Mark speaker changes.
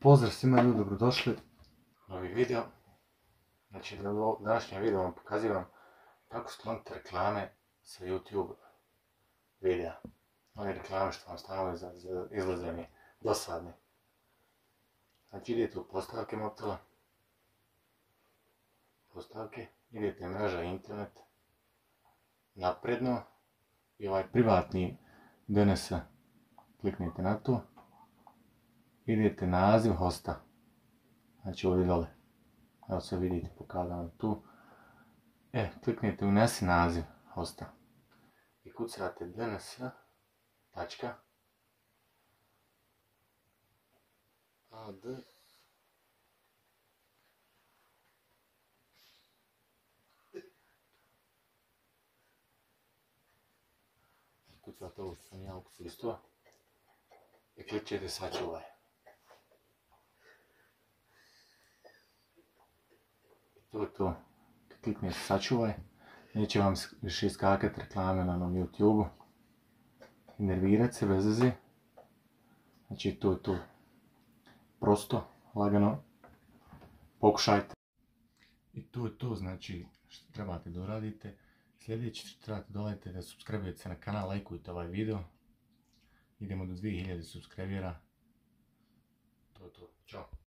Speaker 1: Pozdrav svima ljudi, dobrodošli. Novi video. Znači, u današnjem videu vam pokazivam kako skloniti reklame sa YouTube videa. One reklame što vam stalno izlaze mi dosadne. Znači, idete u postavke mobitela. Postavke, idete mreža internet. Napredno. I ovaj privatni DNS. Kliknite na to. Idete naziv hosta. Znači ovdje dole. Evo sve vidite, pokazano tu. Kliknite unesi naziv hosta. I kucate DNS tačka ad kucate ovo što sam ja ukucao isto. I klikćete sačuvaj. To je to. Kad kliknete sačuvaj, neće vam više iskakati reklame na onom YouTube-u. I nervirat se bez veze. Znači to je to. Prosto, lagano. Pokušajte. I to je to, znači što trebate da uradite. Sljedeće što trebate doradite da subscribe se na kanal, lajkujte ovaj video. Idemo do 2000 subscribera. To je to. Ćao.